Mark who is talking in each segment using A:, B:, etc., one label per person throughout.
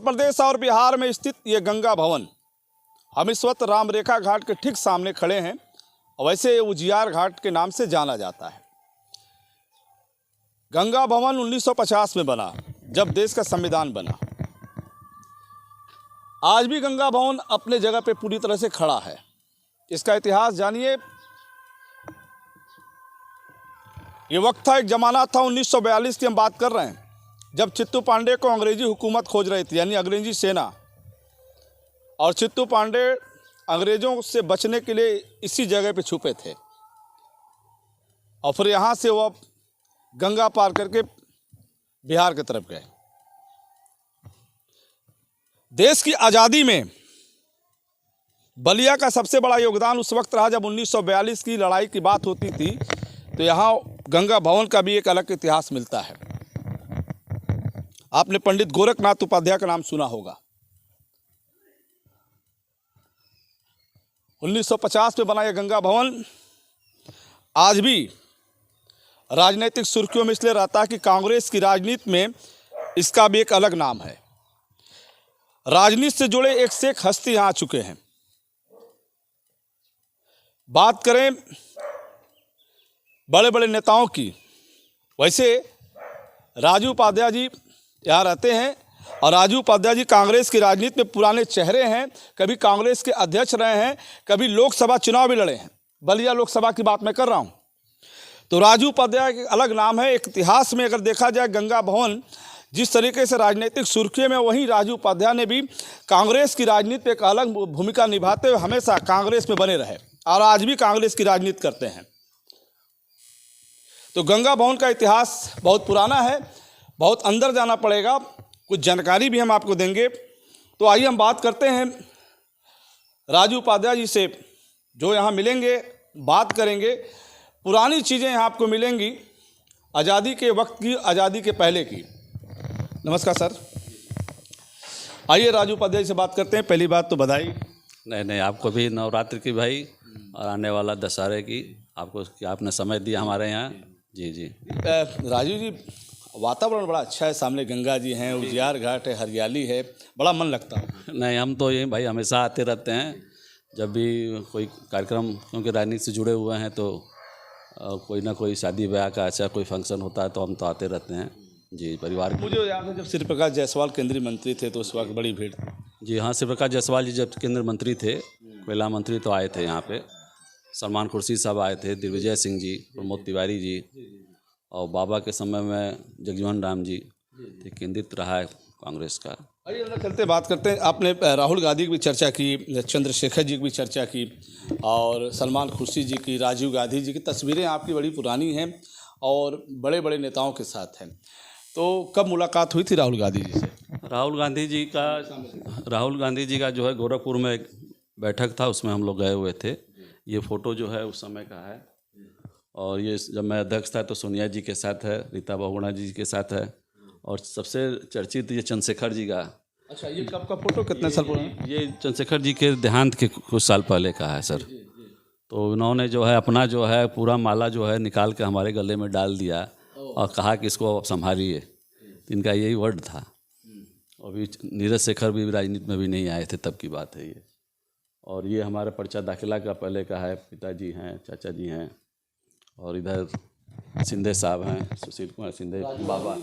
A: प्रदेश और बिहार में स्थित ये गंगा भवन, हम इस वक्त राम रेखा घाट के ठीक सामने खड़े हैं। वैसे ये उजियार घाट के नाम से जाना जाता है। गंगा भवन 1950 में बना, जब देश का संविधान बना। आज भी गंगा भवन अपने जगह पे पूरी तरह से खड़ा है। इसका इतिहास जानिए। ये वक्त था, एक जमाना था 1942 की हम बात कर रहे हैं, जब चित्तू पांडे को अंग्रेजी हुकूमत खोज रही थी, यानी अंग्रेजी सेना। और चित्तू पांडे अंग्रेज़ों से बचने के लिए इसी जगह पे छुपे थे। और फिर यहाँ से वो गंगा पार करके बिहार की तरफ गए। देश की आज़ादी में बलिया का सबसे बड़ा योगदान उस वक्त रहा, जब 1942 की लड़ाई की बात होती थी। तो यहाँ गंगा भवन का भी एक अलग इतिहास मिलता है। आपने पंडित गोरखनाथ उपाध्याय का नाम सुना होगा। 1950 में बना यह गंगा भवन आज भी राजनीतिक सुर्खियों में इसलिए रहता है कि कांग्रेस की राजनीति में इसका भी एक अलग नाम है। राजनीति से जुड़े एक से एक हस्ती यहाँ आ चुके हैं। बात करें बड़े बड़े नेताओं की, वैसे राजू उपाध्याय जी यहाँ रहते हैं। और राजू उपाध्याय जी कांग्रेस की राजनीति में पुराने चेहरे हैं। कभी कांग्रेस के अध्यक्ष रहे हैं, कभी लोकसभा चुनाव भी लड़े हैं। बलिया लोकसभा की बात मैं कर रहा हूँ। तो राजू उपाध्याय का अलग नाम है। एक इतिहास में अगर देखा जाए, गंगा भवन जिस तरीके से राजनीतिक सुर्खियों में, वहीं राजू उपाध्याय ने भी कांग्रेस की राजनीति में एक अलग भूमिका निभाते हुए हमेशा कांग्रेस में बने रहे और आज भी कांग्रेस की राजनीति करते हैं। तो गंगा भवन का इतिहास बहुत पुराना है, बहुत अंदर जाना पड़ेगा, कुछ जानकारी भी हम आपको देंगे। तो आइए हम बात करते हैं राजू उपाध्याय जी से, जो यहाँ मिलेंगे, बात करेंगे। पुरानी चीज़ें यहाँ आपको मिलेंगी, आज़ादी के वक्त की, आज़ादी के पहले की। नमस्कार सर। आइए राजू उपाध्याय से बात करते हैं। पहली बात तो बधाई।
B: नहीं, आपको भी नवरात्र की भाई, और आने वाला दशहरे की आपको, कि आपने समय दिया हमारे यहाँ। जी।
A: राजू जी, वातावरण बड़ा अच्छा है, सामने गंगा जी हैं, उजियार घाट है, हरियाली है, बड़ा मन लगता है।
B: नहीं, हम तो ये भाई हमेशा आते रहते हैं, जब भी कोई कार्यक्रम, क्योंकि राजनीति से जुड़े हुए हैं, तो कोई ना कोई शादी ब्याह का अच्छा कोई फंक्शन होता है तो हम तो आते रहते हैं। जी, परिवार
A: मुझे याद है जब श्री प्रकाश जायसवाल केंद्रीय मंत्री थे तो उस वक्त बड़ी भीड़ थी।
B: जी हाँ, श्री प्रकाश जायसवाल जी जब केंद्रीय मंत्री थे, कोयला मंत्री, तो आए थे यहाँ पे। सलमान खुर्शीद साहब आए थे, दिग्विजय सिंह जी, प्रमोद तिवारी जी, और बाबा के समय में जगजीवन राम जी, केंद्रित रहा है कांग्रेस का।
A: आइए अंदर चलते बात करते हैं। आपने राहुल गांधी की भी चर्चा की, चंद्रशेखर जी की भी चर्चा की, और सलमान खुर्शीद जी की, राजीव गांधी जी की। तस्वीरें आपकी बड़ी पुरानी हैं और बड़े बड़े नेताओं के साथ हैं। तो कब मुलाकात हुई थी राहुल गांधी जी से?
B: राहुल गांधी जी का जो है गोरखपुर में एक बैठक था, उसमें हम लोग गए हुए थे। ये फ़ोटो जो है उस समय का है। और ये जब मैं अध्यक्ष था तो सोनिया जी के साथ है, रीता बहुगुणा जी के साथ है, और सबसे चर्चित ये चंद्रशेखर जी का।
A: अच्छा, ये कब का फोटो, कितने साल पुराना?
B: ये चंद्रशेखर जी के देहांत के कुछ साल पहले का है सर। तो उन्होंने जो है अपना जो है पूरा माला जो है निकाल के हमारे गले में डाल दिया और कहा कि इसको आप संभालिए। इनका यही वर्ड था। अभी नीरज शेखर भी राजनीति में भी नहीं आए थे, तब की बात है ये। और ये हमारा पर्चा दाखिला का पहले का है, पिताजी हैं, चाचा जी हैं, और इधर सिंधे साहब हैं, सुशील कुमार सिंधे बाबा।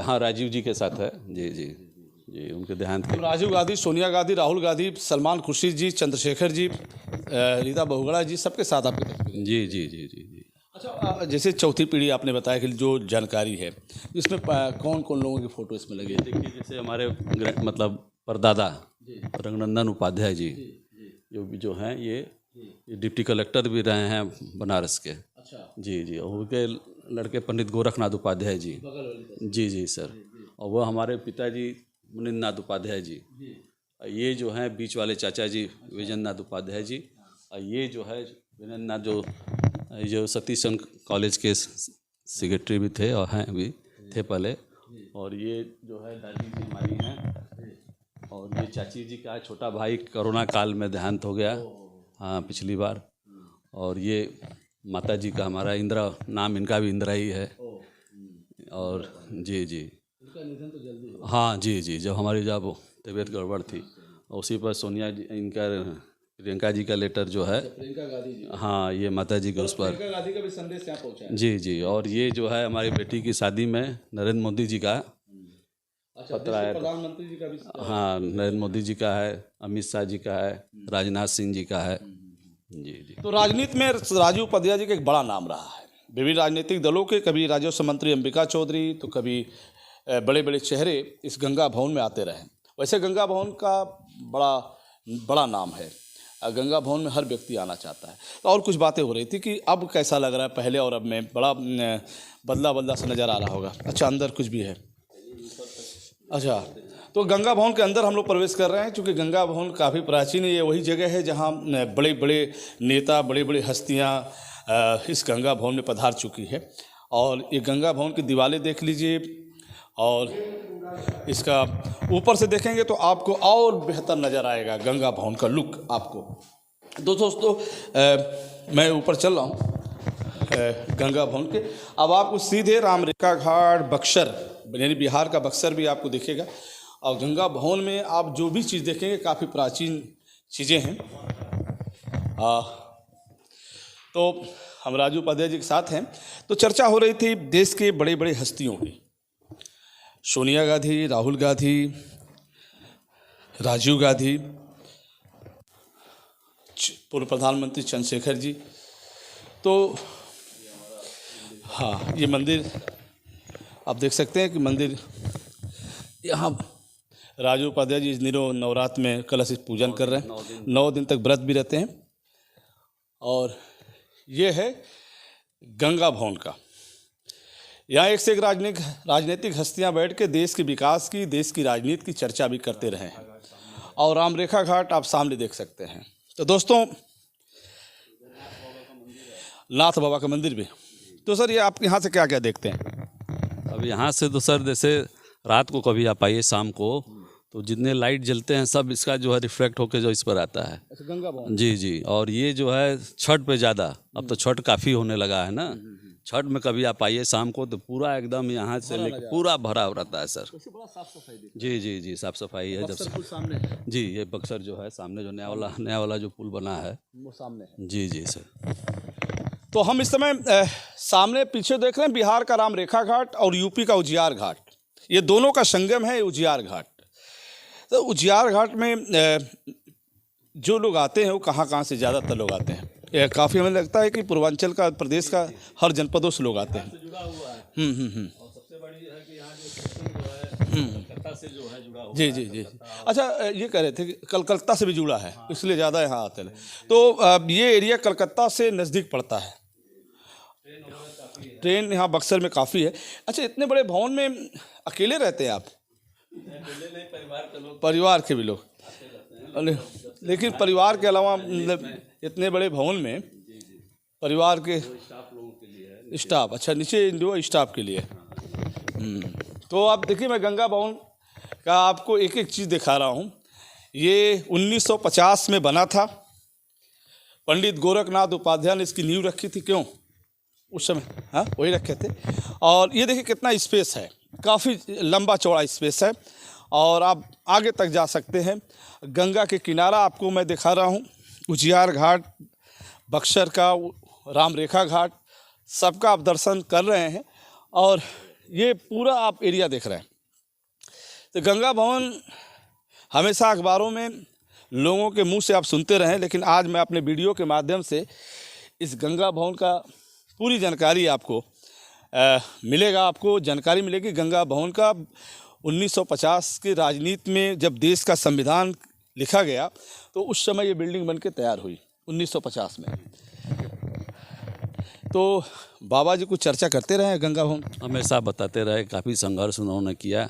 B: हाँ, राजीव जी के साथ है। जी, उनके देहांत के।
A: राजीव गांधी, सोनिया गांधी, राहुल गांधी, सलमान खुर्शीद जी, चंद्रशेखर जी, रीता बहुगुणा जी, सबके साथ आपके तस्वीरें।
B: जी।
A: अच्छा, जैसे चौथी पीढ़ी आपने बताया कि जो जानकारी है, इसमें कौन कौन लोगों की फ़ोटो इसमें लगी है?
B: देखिए, जैसे हमारे मतलब परदादा रंगनंदन उपाध्याय जी जो हैं, ये डिप्टी कलेक्टर भी रहे हैं बनारस के।
A: अच्छा।
B: जी, और उनके लड़के पंडित गोरखनाथ उपाध्याय जी। जी सर। और वो हमारे पिताजी मुनिंद्रनाथ उपाध्याय जी। ये जो हैं बीच वाले चाचा जी विजेंद्रनाथ उपाध्याय जी। और ये जो है विजेंद्रनाथ जो सतीश चंद्र कॉलेज के सेक्रेटरी भी थे और हैं भी थे पहले। और ये जो है दादी जी हमारी हैं। और ये चाची जी का छोटा भाई कोरोना काल में देहांत हो गया, हाँ, पिछली बार। और ये माता जी का हमारा इंदिरा, नाम इनका भी इंदिरा ही है। और जी,
A: निधन तो जल्दी हुआ।
B: हाँ जी जी, जब हमारी जब तबीयत गड़बड़ थी उसी पर सोनिया जी इनका प्रियंका जी का लेटर जो है,
A: प्रियंका गांधी जी,
B: हाँ ये माता जी के उस पर,
A: प्रियंका गांधी का भी संदेश यहाँ पहुँचा है।
B: जी जी, और ये जो है हमारी बेटी की शादी में नरेंद्र मोदी जी का
A: अच्छा,
B: पत्र आया था।
A: प्रधानमंत्री जी का भी।
B: हाँ नरेंद्र मोदी जी का है, अमित शाह जी का है, राजनाथ सिंह जी का है। जी जी।
A: तो राजनीति में राजू उपाध्याय जी का एक बड़ा नाम रहा है विभिन्न राजनीतिक दलों के, कभी राजस्व मंत्री अंबिका चौधरी तो कभी बड़े बड़े चेहरे इस गंगा भवन में आते रहे। वैसे गंगा भवन का बड़ा नाम है, गंगा भवन में हर व्यक्ति आना चाहता है। तो और कुछ बातें हो रही थी कि अब कैसा लग रहा है पहले और अब में, बड़ा बदला सा नज़र आ रहा होगा। अच्छा अंदर कुछ भी है। अच्छा तो गंगा भवन के अंदर हम लोग प्रवेश कर रहे हैं, क्योंकि गंगा भवन काफ़ी प्राचीन है। ये वही जगह है जहाँ बड़े बड़े नेता, बड़े बड़े हस्तियाँ इस गंगा भवन में पधार चुकी है। और ये गंगा भवन की दीवारें देख लीजिए, और इसका ऊपर से देखेंगे तो आपको और बेहतर नज़र आएगा गंगा भवन का लुक आपको। दोस्तों मैं ऊपर चल रहा हूँ गंगा भवन के। अब आपको सीधे राम रेखा घाट, बक्सर यानी बिहार का बक्सर भी आपको दिखेगा। और गंगा भवन में आप जो भी चीज़ देखेंगे काफ़ी प्राचीन चीज़ें हैं। तो हम राजू उपाध्याय जी के साथ हैं। तो चर्चा हो रही थी देश के बड़े बड़े हस्तियों की, सोनिया गांधी, राहुल गांधी, राजीव गांधी, पूर्व प्रधानमंत्री चंद्रशेखर जी। तो हाँ ये मंदिर आप देख सकते हैं कि मंदिर यहाँ राजू उपाध्याय जी नवरात्र में कलश पूजन कर रहे हैं, 9 दिन तक व्रत भी रहते हैं। और ये है गंगा भवन का। यहाँ एक से एक राजनीतिक हस्तियाँ बैठ के देश के विकास की, देश की राजनीति की चर्चा भी करते रहे हैं। और राम रेखा घाट आप सामने देख सकते हैं। तो दोस्तों नाथ बाबा का मंदिर भी। तो सर ये आप यहाँ से क्या क्या देखते हैं?
B: अब यहाँ से तो सर जैसे रात को कभी आप आइए शाम को, तो जितने लाइट जलते हैं सब इसका जो है रिफ्लेक्ट होकर जो इस पर आता है।
A: अच्छा गंगा भवन।
B: जी जी, और ये जो है छठ पे ज़्यादा, अब तो छठ काफ़ी होने लगा है ना, छठ में कभी आप आइए शाम को तो पूरा एकदम यहाँ से लेकर पूरा भरा रहता है सर।
A: बड़ा साफ सफाई दिखता
B: जी जी जी, साफ सफाई है। जब
A: है। सामने है।
B: जी ये बक्सर जो है सामने जो नया वाला जो पुल बना है
A: वो सामने है।
B: जी जी सर।
A: तो हम इस समय सामने पीछे देख रहे हैं बिहार का राम रेखा घाट और यूपी का उजियार घाट। ये दोनों का संगम है उजियार घाट। तो उजियार घाट में जो लोग आते हैं वो कहाँ से ज़्यादातर लोग आते हैं? काफ़ी हमें लगता है कि पूर्वांचल का, प्रदेश का हर जनपदों से लोग आते हैं।
B: और सबसे बड़ी है कि यहाँ जो कलकत्ता से जो है जुड़ा हुआ
A: जी जी जी। अच्छा ये कह रहे थे कि कलकत्ता से भी जुड़ा है, इसलिए ज़्यादा यहाँ आते हैं। तो ये एरिया कलकत्ता से नज़दीक पड़ता है, ट्रेन यहाँ बक्सर में काफ़ी है। अच्छा इतने बड़े भवन में अकेले रहते हैं आप? परिवार के भी लोग, लेकिन परिवार के अलावा इतने बड़े भवन में परिवार के स्टाफ, अच्छा नीचे जो स्टाफ के लिए। तो आप देखिए मैं गंगा भवन का आपको एक एक चीज़ दिखा रहा हूँ। ये 1950 में बना था। पंडित गोरखनाथ उपाध्याय ने इसकी नींव रखी थी। क्यों? उस समय हाँ वही रखे थे। और ये देखिए कितना स्पेस है, काफ़ी लंबा चौड़ा स्पेस है और आप आगे तक जा सकते हैं। गंगा के किनारा आपको मैं दिखा रहा हूँ, उजियार घाट, बक्सर का राम रेखा घाट, सबका आप दर्शन कर रहे हैं और ये पूरा आप एरिया देख रहे हैं। तो गंगा भवन हमेशा अखबारों में लोगों के मुंह से आप सुनते रहें, लेकिन आज मैं अपने वीडियो के माध्यम से इस गंगा भवन का पूरी जानकारी आपको मिलेगा, आपको जानकारी मिलेगी गंगा भवन का। 1950 की राजनीति में जब देश का संविधान लिखा गया तो उस समय ये बिल्डिंग बनके तैयार हुई 1950 में। तो बाबा जी कुछ चर्चा करते रहे गंगा भवन?
B: हमेशा बताते रहे, काफ़ी संघर्ष उन्होंने किया।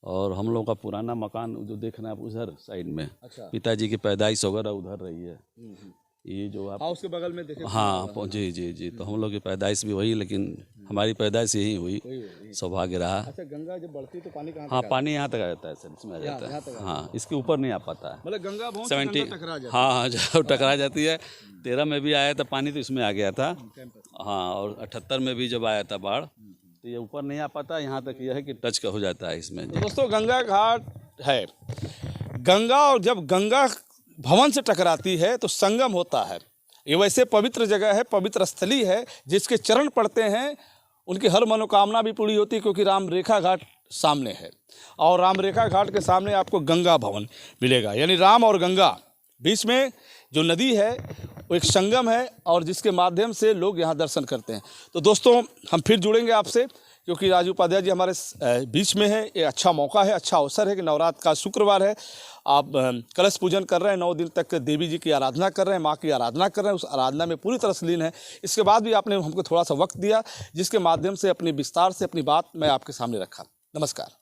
B: और हम लोग का पुराना मकान जो देख रहे हैं आप उधर साइड में,
A: अच्छा।
B: पिताजी की पैदाइश वगैरह उधर रही है। ये जो आप
A: हाउस के बगल में देखें।
B: हाँ जी जी जी, तो हम लोग की पैदाइश भी वही, लेकिन हमारी पैदाइश यही हुई, सौभाग्य रहा।
A: अच्छा गंगा जब बढ़ती तो पानी कहाँ?
B: हाँ पानी यहाँ तक आ जाता है सर, इसमें आ जाता है। हाँ इसके ऊपर नहीं आ पाता है।
A: मतलब गंगा भवन
B: 70
A: टकरा जाती है।
B: हाँ जब टकरा जाती है। 13 में भी आया था पानी तो इसमें आ गया था। हाँ और 78 में भी जब आया था बाढ़ तो ये ऊपर नहीं आ पाता, यहाँ तक यह है कि टच का हो जाता है इसमें जी।
A: दोस्तों गंगा घाट है, गंगा, और जब गंगा भवन से टकराती है तो संगम होता है। ये वैसे पवित्र जगह है, पवित्र स्थली है, जिसके चरण पड़ते हैं उनकी हर मनोकामना भी पूरी होती है, क्योंकि राम रेखा घाट सामने है और राम रेखा घाट के सामने आपको गंगा भवन मिलेगा। यानी राम और गंगा बीच में जो नदी है वो एक संगम है और जिसके माध्यम से लोग यहाँ दर्शन करते हैं। तो दोस्तों हम फिर जुड़ेंगे आपसे, क्योंकि राजू उपाध्याय जी हमारे बीच में है। ये अच्छा मौका है, अच्छा अवसर है कि नवरात्र का शुक्रवार है, आप कलश पूजन कर रहे हैं, 9 दिन तक देवी जी की आराधना कर रहे हैं, माँ की आराधना कर रहे हैं, उस आराधना में पूरी तरह से लीन है। इसके बाद भी आपने हमको थोड़ा सा वक्त दिया, जिसके माध्यम से अपनी विस्तार से अपनी बात मैं आपके सामने रखा। नमस्कार।